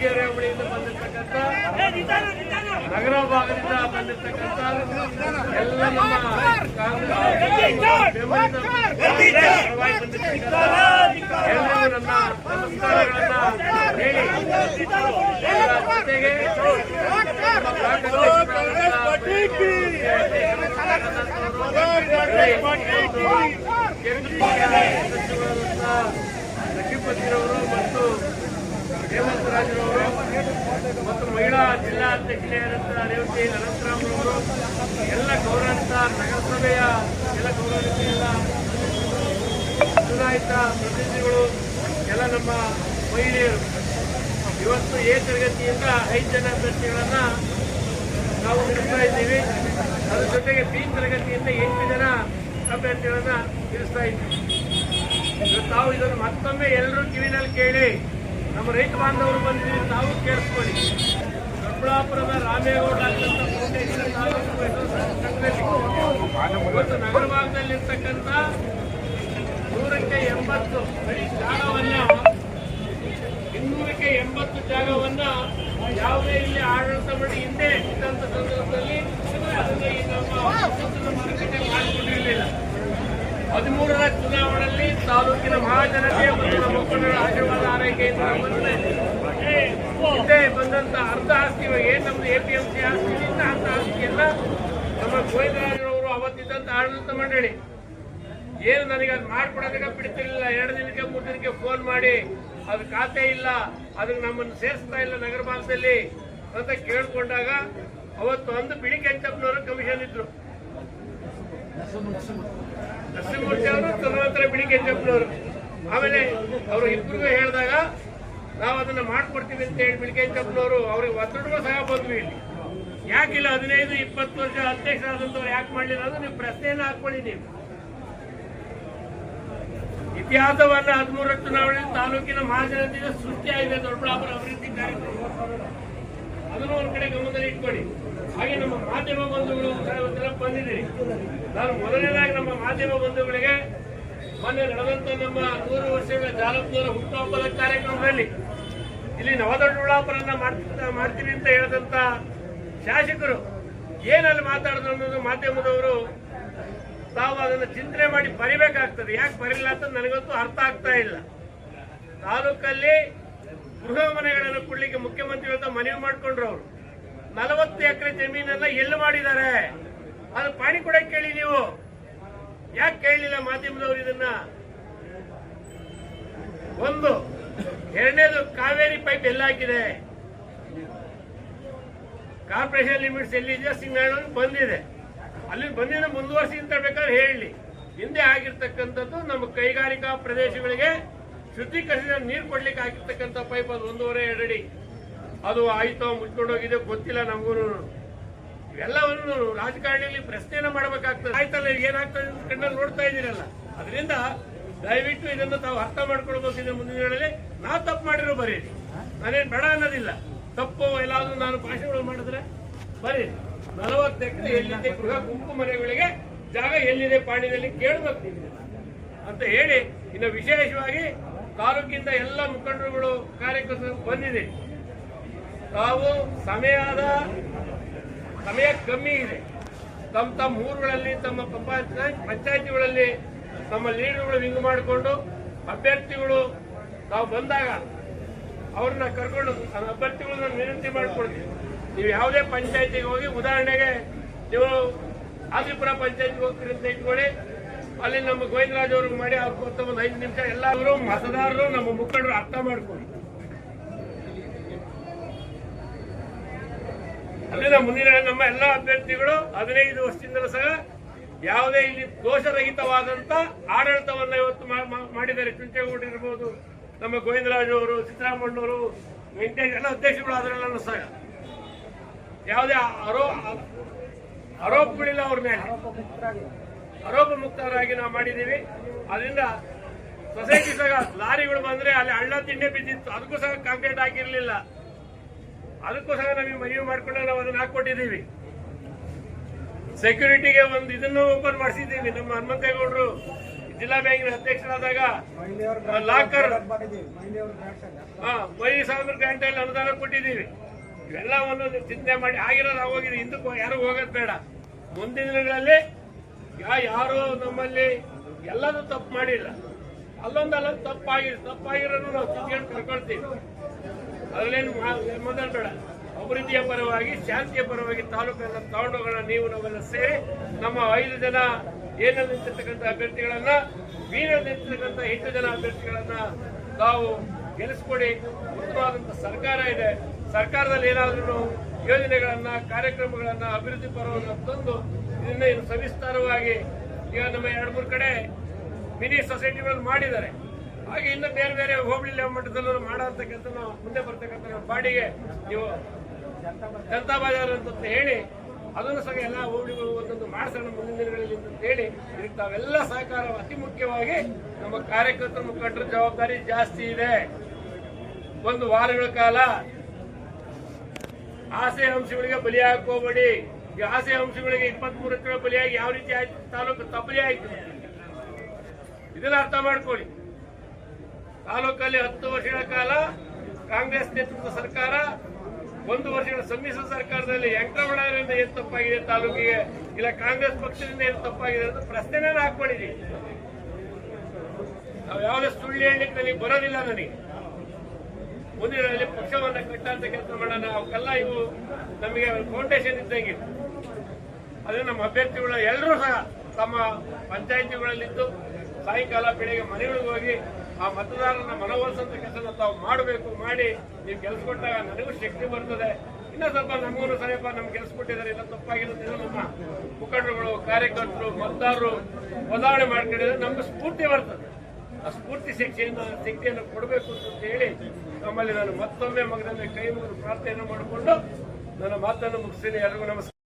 ಕೆಂಗೇರಿ ಹೋಬಳಿಯಿಂದ ಬಂದಿರತಕ್ಕಂಥ ನಗರ ಭಾಗದಿಂದ ಬಂದಿರತಕ್ಕಂಥ ಎಲ್ಲ ನಮ್ಮ ಎಲ್ಲರಿಗೂ ನನ್ನ ನಮಸ್ಕಾರಗಳನ್ನ ಹೇಳಿ ಜೊತೆಗೆ ಲಕ್ಷ್ಮೀಪತಿರವರು ಮತ್ತು ಹೇಮಂತ್ ರಾಜರವರು ಮತ್ತು ಮಹಿಳಾ ಜಿಲ್ಲಾ ಅಧ್ಯಕ್ಷರಾದಂತಹ ರೇವತಿ ಅನಂತರಾಮ್ರವರು ಎಲ್ಲ ಗೌರವಾನ್ವಿತ ನಗರಸಭೆಯ ಎಲ್ಲ ಗೌರವಾನ್ವಿತ ಎಲ್ಲ ಚುನಾಯಿತ ಪ್ರತಿನಿಧಿಗಳು ಎಲ್ಲ ನಮ್ಮ ಮಹಿಳೆಯರು ಇವತ್ತು ಎ ತರಗತಿಯಿಂದ 5 ಜನ ಅಭ್ಯರ್ಥಿಗಳನ್ನ ನಾವು ನಿಲ್ಲಿಸ್ತಾ ಇದ್ದೀವಿ. ಅದರ ಜೊತೆಗೆ ಬಿ ತರಗತಿಯಿಂದ 8 ಜನ ಅಭ್ಯರ್ಥಿಗಳನ್ನ ನಿಲ್ಲಿಸ್ತಾ ಇದ್ದೀವಿ. ತಾವು ಇದನ್ನು ಮತ್ತೊಮ್ಮೆ ಎಲ್ಲರೂ ಕಿವಿನಲ್ಲಿ ಕೇಳಿ, ನಮ್ಮ ರೈತ ಬಾಂಧವರು ಬಂದಿದ್ದೀವಿ, ತಾವು ಕೇಳಿಸ್ಕೊಳ್ಳಿ. ದೊಡ್ಡಬಳ್ಳಾಪುರದ ರಾಮೇಗೌಡ ಇವತ್ತು ನಗರ ಭಾಗದಲ್ಲಿರ್ತಕ್ಕಂಥ 100ಕ್ಕೆ 80 ಜಾಗವನ್ನ 280 ಜಾಗವನ್ನ ಯಾವುದೇ ಇಲ್ಲಿ ಆಡಳಿತ ಮಂಡಳಿ ಹಿಂದೆ ಇದ್ದಂಥ ಸಂದರ್ಭದಲ್ಲಿ ಅದನ್ನು ಈ ನಮ್ಮ ಮಾರುಕಟ್ಟೆ ಮಾಡಿಕೊಂಡಿರಲಿಲ್ಲ. 13ರ ಚುನಾವಣೆಯಲ್ಲಿ ತಾಲೂಕಿನ ಮಹಾಜನತೆ ಮತ್ತು ನಮ್ಮ ಮುಖಂಡರ ಆಶೀರ್ವಾದ ಆರೈಕೆಯಿಂದ ಹಿಂದೆ ಬಂದಂತ ಅರ್ಧ ಆಸ್ತಿ ಏನು ನಮ್ದು APMC ಆಸ್ತಿಯಿಂದ ಅಂತ ಆಸ್ತಿಯನ್ನ ನಮ್ಮ ಗೋವಿಂದರಾಜರವರು ಅವತ್ತಿದ್ದಂತ ಆಡಳಿತ ಮಂಡಳಿ ಏನು ನನಗೆ ಅದು ಮಾಡ್ಕೊಡೋದಕ್ಕೆ ಬಿಡ್ತಿರ್ಲಿಲ್ಲ. 2 ದಿನಕ್ಕೆ 3 ದಿನಕ್ಕೆ ಫೋನ್ ಮಾಡಿ ಅದು ಖಾತೆ ಇಲ್ಲ, ಅದಕ್ಕೆ ನಮ್ಮನ್ನು ಸೇರಿಸ್ತಾ ಇಲ್ಲ ನಗರ ಭಾಗದಲ್ಲಿ ಅಂತ ಕೇಳ್ಕೊಂಡಾಗ ಅವತ್ತು ಒಂದು ಬಿಳಿ ಕೆಂಚಪ್ಪನವರು ಕಮಿಷನ್ ಇದ್ರು. ನರಸಿಂಹಮೂರ್ತಿ ಅವರು ತದನಂತರ ಬಿಳಿ ಕೆಂಚಪ್ಪನವರು. ಆಮೇಲೆ ಅವರು ಇಬ್ಬರಿಗೂ ಹೇಳಿದಾಗ ನಾವು ಅದನ್ನ ಮಾಡ್ಕೊಡ್ತೀವಿ ಅಂತ ಹೇಳಿ ಬಿಳಿ ಕೆಂಚಪ್ಪನವರು ಅವ್ರಿಗೆ ಒತ್ತಡವೂ ಸಹ ಬಂದ್ವಿ. ಇಲ್ಲಿ ಯಾಕಿಲ್ಲ 15-20 ವರ್ಷ ಅಧ್ಯಕ್ಷರಾದಂಥವ್ರು ಯಾಕೆ ಮಾಡಲಿಲ್ಲ ಅಂದ್ರೆ ನೀವು ಪ್ರಶ್ನೆಯನ್ನ ಹಾಕೊಳ್ಳಿ. ನೀವು ಇತಿಹಾಸವನ್ನ 13ರ ಚುನಾವಣೆ ತಾಲೂಕಿನ ಮಹಾಜನತೆಯಿಂದ ಸೃಷ್ಟಿಯಾಗಿದೆ ದೊಡ್ಡಬಳ್ಳಾಪುರ ಅಭಿವೃದ್ಧಿ ಕಾರ್ಯಕ್ರಮ, ಅದನ್ನು ಒಂದ್ ಕಡೆ ಗಮನದಲ್ಲಿ ಇಟ್ಕೊಳ್ಳಿ. ಹಾಗೆ ನಮ್ಮ ಮಾಧ್ಯಮ ಬಂಧುಗಳು ಬಂದಿದ್ದೀರಿ. ನಾನು ಮೊದಲನೇದಾಗಿ ನಮ್ಮ ಮಾಧ್ಯಮ ಬಂಧುಗಳಿಗೆ ಮೊನ್ನೆ ನಡೆದಂತ ನಮ್ಮ 100 ವರ್ಷಗಳ ಜಾಲಪ್ನವರ ಹುಟ್ಟುಹಬ್ಬದ ಕಾರ್ಯಕ್ರಮದಲ್ಲಿ ಇಲ್ಲಿ ನವದೊಡ್ಡಬಳ್ಳಾಪುರನ್ನ ಮಾಡ್ತೀವಿ ಅಂತ ಹೇಳಿದಂತ ಶಾಸಕರು ಏನಲ್ಲಿ ಮಾತಾಡಿದ್ರು ಅನ್ನೋದು ಮಾಧ್ಯಮದವರು ತಾವು ಅದನ್ನು ಚಿಂತನೆ ಮಾಡಿ ಬರಿಬೇಕಾಗ್ತದೆ. ಯಾಕೆ ಬರಿಲ್ಲ ಅಂತ ನನಗಂತೂ ಅರ್ಥ ಆಗ್ತಾ ಇಲ್ಲ. ತಾಲೂಕಲ್ಲಿ ಗೃಹ ಮನೆಗಳನ್ನು ಕೊಡ್ಲಿಕ್ಕೆ ಮುಖ್ಯಮಂತ್ರಿಗಳ ಮನವಿ ಮಾಡ್ಕೊಂಡ್ರು. ಅವರು 40 ಎಕರೆ ಜಮೀನನ್ನ ಎಲ್ಲಿ ಮಾಡಿದ್ದಾರೆ ಅದು ಪಾಣಿ ಕೊಡಕ್ಕೆ ಕೇಳಿ. ನೀವು ಯಾಕೆ ಕೇಳಲಿಲ್ಲ ಮಾಧ್ಯಮದವರು ಇದನ್ನ? ಒಂದು. ಎರಡನೇದು, ಕಾವೇರಿ ಪೈಪ್ ಎಲ್ಲ ಹಾಕಿದೆ, ಕಾರ್ಪೊರೇಷನ್ ಲಿಮಿಟ್ಸ್ ಎಲ್ಲಿದೆ ಸಿಂಗಾಳ ಬಂದಿದೆ, ಅಲ್ಲಿ ಬಂದಿದ್ದು ಮುಂದುವರಿಸಿ ಅಂತ ಬೇಕಾದ್ರೆ ಹೇಳಿ. ಹಿಂದೆ ಆಗಿರ್ತಕ್ಕಂಥದ್ದು ನಮ್ಮ ಕೈಗಾರಿಕಾ ಪ್ರದೇಶಗಳಿಗೆ ಶುದ್ಧೀಕರಿಸಿದ ನೀರು ಕೊಡ್ಲಿಕ್ಕೆ ಆಗಿರ್ತಕ್ಕಂಥ ಪೈಪ್ ಅದು 1.5-2 ಅಡಿ ಅದು ಆಯ್ತೋ ಮುಚ್ಕೊಂಡೋಗಿದೆ ಗೊತ್ತಿಲ್ಲ ನಮಗೂ. ಇವೆಲ್ಲವನ್ನು ರಾಜಕಾರಣಿಯಲ್ಲಿ ಪ್ರಶ್ನೆಯನ್ನ ಮಾಡಬೇಕಾಗ್ತದೆ. ಆಯ್ತಲ್ಲ ಏನಾಗ್ತದೆ ಕಣ್ಣಲ್ಲಿ ನೋಡ್ತಾ ಇದ್ದೀರಲ್ಲ. ಅದರಿಂದ ದಯವಿಟ್ಟು ಇದನ್ನು ತಾವು ಅರ್ಥ ಮಾಡ್ಕೊಳ್ಬೇಕಿದೆ. ಮುಂದಿನ ದಿನಗಳಲ್ಲಿ ನಾವು ತಪ್ಪು ಮಾಡಿರೋ ಬರೀರಿ, ನಾನೇನು ಬೇಡ ಅನ್ನೋದಿಲ್ಲ. ತಪ್ಪು ಎಲ್ಲಾದ್ರೂ ನಾನು ಭಾಷೆಗಳು ಮಾಡಿದ್ರೆ ಬರೀರಿ. 40 ಎಕರೆ ಎಲ್ಲಿದೆ ಗೃಹ ಗುಂಪು ಮನೆಗಳಿಗೆ ಜಾಗ ಎಲ್ಲಿದೆ ಪಾಣಿನಲ್ಲಿ ಕೇಳಬೇಕು ಅಂತ ಹೇಳಿ, ಇನ್ನು ವಿಶೇಷವಾಗಿ ತಾಲೂಕಿಂದ ಎಲ್ಲ ಮುಖಂಡರುಗಳು ಕಾರ್ಯಕರ್ತರು ಬಂದಿದೆ. ತಾವು ಸಮಯ ಕಮ್ಮಿ ಇದೆ. ತಮ್ಮ ಊರುಗಳಲ್ಲಿ ತಮ್ಮ ಪಂಚಾಯತಿಗಳಲ್ಲಿ ನಮ್ಮ ಲೀಡರ್ಗಳು ವಿಂಗ್ ಮಾಡಿಕೊಂಡು ಅಭ್ಯರ್ಥಿಗಳು ತಾವು ಬಂದಾಗ ಅವ್ರನ್ನ ಕರ್ಕೊಂಡು ಅಭ್ಯರ್ಥಿಗಳನ್ನ ವಿನಂತಿ ಮಾಡಿಕೊಡ್ತೀವಿ. ನೀವು ಯಾವುದೇ ಪಂಚಾಯತಿಗೆ ಹೋಗಿ, ಉದಾಹರಣೆಗೆ ನೀವು ಆದಿಪುರ ಪಂಚಾಯತ್ಗೆ ಹೋಗ್ತೀರಿ ಅಂತ ಇಟ್ಕೊಳ್ಳಿ, ಅಲ್ಲಿ ನಮ್ಮ ಗೋವಿಂದರಾಜ್ ಅವ್ರಿಗೆ ಮಾಡಿ ಅವ್ರ 5 ನಿಮಿಷ ಎಲ್ಲರೂ ಮತದಾರರು ನಮ್ಮ ಮುಖಂಡರು ಅರ್ಥ ಮಾಡ್ಕೊಳ್ಳಿ. ಅಲ್ಲಿಂದ ಮುಂದಿನ ನಮ್ಮ ಎಲ್ಲ ಅಭ್ಯರ್ಥಿಗಳು 15 ವರ್ಷದಿಂದಲೂ ಸಹ ಯಾವುದೇ ಇಲ್ಲಿ ದೋಷರಹಿತವಾದಂತ ಆಡಳಿತವನ್ನ ಇವತ್ತು ಮಾಡಿದ್ದಾರೆ. ಚುಂಚೇಗೌಡ ಇರ್ಬೋದು, ನಮ್ಮ ಗೋವಿಂದರಾಜ್ ಅವರು, ಸಿದ್ದರಾಮಣ್ಣವರು, ವೆಂಕಟೇಶ್ ಎಲ್ಲ ಅಧ್ಯಕ್ಷಗಳು ಅದರಲ್ಲೂ ಸಹ ಯಾವುದೇ ಆರೋಪಗಳಿಲ್ಲ. ಅವ್ರ ಮೇಲೆ ಆರೋಪ ಮುಕ್ತರಾಗಿ ನಾವು ಮಾಡಿದ್ದೀವಿ. ಅದರಿಂದ ಸೊಸೈಟಿ ಸಹ ಲಾರಿಗಳು ಬಂದ್ರೆ ಅಲ್ಲಿ ಹಳ್ಳ ತಿಂಡೆ ಬಿದ್ದಿತ್ತು, ಅದಕ್ಕೂ ಸಹ ಕಾಂಕ್ರೀಟ್ ಹಾಕಿರ್ಲಿಲ್ಲ. ಅದಕ್ಕೂ ಸಹ ನಮಗೆ ಮನವಿ ಮಾಡ್ಕೊಂಡು ನಾವು ಅದನ್ನ ಹಾಕೊಟ್ಟಿದ್ದೀವಿ. ಸೆಕ್ಯೂರಿಟಿಗೆ ಒಂದು ಇದನ್ನು ಓಪನ್ ಮಾಡಿಸಿದ್ದೀವಿ. ನಮ್ಮ ಹನುಮಂತೇಗೌಡರು ಜಿಲ್ಲಾ ಬ್ಯಾಂಕಿನ ಅಧ್ಯಕ್ಷರಾದಾಗ ಲಾಕರ್ ಮಹಿಳೆ ಸಾವಿರ ಗಂಟೆಯಲ್ಲಿ ಅನುದಾನ ಕೊಟ್ಟಿದ್ದೀವಿ. ಇವೆಲ್ಲವನ್ನು ಚಿಂತೆ ಮಾಡಿ ಆಗಿರೋದು ಆಗೋಗಿದೆ. ಹಿಂದಕ್ಕೂ ಯಾರು ಹೋಗೋದು ಬೇಡ. ಮುಂದಿನ ದಿನಗಳಲ್ಲಿ ಯಾರು ನಮ್ಮಲ್ಲಿ ಎಲ್ಲದೂ ತಪ್ಪು ಮಾಡಿಲ್ಲ, ಅಲ್ಲೊಂದಲ್ಲ ತಪ್ಪಾಗಿರೋದು ನಾವು ತಿದ್ಕೊಂಡು ಕರ್ಕೊಳ್ತೀವಿ. ಅದರಲ್ಲೇನು ಮೊದಲು ಬೇಡ. ಅಭಿವೃದ್ಧಿಯ ಪರವಾಗಿ, ಶಾಂತಿಯ ಪರವಾಗಿ ತಾಲೂಕನ್ನು ತಗೊಂಡೋಗೋಣ. ನೀವು ನಾವೆಲ್ಲ ಸೇರಿ ನಮ್ಮ 5 ಜನ ಏನಲ್ಲಿ ನಿಂತಿರ್ತಕ್ಕಂಥ ಅಭ್ಯರ್ಥಿಗಳನ್ನ, ಬೀನಲ್ಲಿ ನಿಂತಿರ್ತಕ್ಕಂಥ 8 ಜನ ಅಭ್ಯರ್ಥಿಗಳನ್ನ ತಾವು ಗೆಲ್ಲಿಸ್ಕೊಡಿ. ಉತ್ತಮವಾದಂಥ ಸರ್ಕಾರ ಇದೆ. ಸರ್ಕಾರದಲ್ಲಿ ಏನಾದರೂ ಯೋಜನೆಗಳನ್ನ, ಕಾರ್ಯಕ್ರಮಗಳನ್ನ, ಅಭಿವೃದ್ಧಿ ಪರವನ್ನು ತಂದು ಇದನ್ನ ಸವಿಸ್ತಾರವಾಗಿ ಈಗ ನಮ್ಮ 2-3 ಕಡೆ ಮಿನಿ ಸೊಸೈಟಿಗಳನ್ನು ಮಾಡಿದ್ದಾರೆ. ಹಾಗೆ ಇನ್ನು ಬೇರೆ ಬೇರೆ ಹೋಬಳಿ ಮಟ್ಟದಲ್ಲೂ ಮಾಡುವಂತ ಕೆಲಸ ನಾವು ಮುಂದೆ ಬರ್ತಕ್ಕಂಥ ಬಾಡಿಗೆ ನೀವು ಜನತಾ ಬಜಾರ್ ಅಂತ ಹೇಳಿ ಅದನ್ನು ಸಹ ಎಲ್ಲ ಹೋಬಳಿಗಳು ಒಂದೊಂದು ಮಾಡಿಸೋಣ ಮುಂದಿನ ದಿನಗಳಲ್ಲಿ ಅಂತ ಹೇಳಿ ಇದಕ್ಕೆ ತಾವೆಲ್ಲ ಸಹಕಾರ. ಅತಿ ಮುಖ್ಯವಾಗಿ ನಮ್ಮ ಕಾರ್ಯಕರ್ತರ ಮುಖಂಡರ ಜವಾಬ್ದಾರಿ ಜಾಸ್ತಿ ಇದೆ. 1 ವಾರಗಳ ಕಾಲ ಆಸೆ ಅಂಶಗಳಿಗೆ ಬಲಿಯಾಗಿ ಹೋಗಬೇಡಿ. ಈ ಆಸೆ ಅಂಶಗಳಿಗೆ 23 ತಿಂಗಳ ಬಲಿಯಾಗಿ ಯಾವ ರೀತಿ ಆಯ್ತು, ತಾಲೂಕು ತಪ್ಪಲಿ ಆಯ್ತು, ಇದನ್ನ ಅರ್ಥ ಮಾಡ್ಕೊಳ್ಳಿ. ತಾಲೂಕಲ್ಲಿ 10 ವರ್ಷಗಳ ಕಾಲ ಕಾಂಗ್ರೆಸ್ ನೇತೃತ್ವದ ಸರ್ಕಾರ, 1 ವರ್ಷಗಳ ಸಮ್ಮಿಶ್ರ ಸರ್ಕಾರದಲ್ಲಿ ವೆಂಕಟರಮಣರಿಂದ ಏನು ತಪ್ಪಾಗಿದೆ ತಾಲೂಕಿಗೆ, ಇಲ್ಲ ಕಾಂಗ್ರೆಸ್ ಪಕ್ಷದಿಂದ ಏನು ತಪ್ಪಾಗಿದೆ ಅಂತ ಪ್ರಶ್ನೆನೇ ಹಾಕೊಂಡಿದ್ದೀವಿ. ನಾವು ಯಾವುದೇ ಸುಳ್ಳು ಹೇಳಲಿಕ್ಕೆ ನನಗೆ ಬರೋದಿಲ್ಲ. ನನಗೆ ಮುಂದಿನಲ್ಲಿ ಪಕ್ಷವನ್ನು ಕಟ್ಟಂತ ಕೆಲಸ ಮಾಡೋಣ. ಅವಕ್ಕೆಲ್ಲ ಇವು ನಮಗೆ ಫೌಂಡೇಶನ್ ಇದ್ದಂಗೆ. ಅದೇ ನಮ್ಮ ಅಭ್ಯರ್ಥಿಗಳು ಎಲ್ಲರೂ ಸಹ ತಮ್ಮ ಪಂಚಾಯಿತಿಗಳಲ್ಲಿದ್ದು ಸಾಯಂಕಾಲ ಬೆಳಿಗ್ಗೆ ಮನೆಗಳಿಗೆ ಹೋಗಿ ಆ ಮತದಾರರನ್ನ ಮನವೊಲಿಸುವಂತ ಕೆಲಸ ತಾವು ಮಾಡಬೇಕು. ಮಾಡಿ ನೀವು ಕೆಲಸ ಕೊಟ್ಟಾಗ ನನಗೂ ಶಕ್ತಿ ಬರ್ತದೆ. ಇನ್ನೂ ಸ್ವಲ್ಪ ನಮಗೂ ಸರಿಯಪ್ಪ ನಮ್ಗೆ ಕೆಲಸ ಕೊಟ್ಟಿದ್ದಾರೆ, ಇಲ್ಲ ತಪ್ಪಾಗಿರೋದ್ರಿಂದ ನಮ್ಮ ಮುಖಂಡರುಗಳು, ಕಾರ್ಯಕರ್ತರು, ಮತದಾರರು ಬದಲಾವಣೆ ಮಾಡ್ಕೊಂಡಿದ್ರೆ ನಮ್ಗೆ ಸ್ಫೂರ್ತಿ ಬರ್ತದೆ. ಆ ಸ್ಫೂರ್ತಿ ಶಕ್ತಿಯನ್ನು ಕೊಡಬೇಕು ಅಂತ ಹೇಳಿ ನಮ್ಮಲ್ಲಿ ನಾನು ಮತ್ತೊಮ್ಮೆ ಮಗದೊಮ್ಮೆ ಕೈ ಮುಗಿದು ಪ್ರಾರ್ಥನೆಯನ್ನು ಮಾಡಿಕೊಂಡು ನನ್ನ ಮಾತನ್ನು ಮುಗಿಸ್ತೀನಿ. ಎಲ್ಲರಿಗೂ ನಮಸ್ಕಾರ.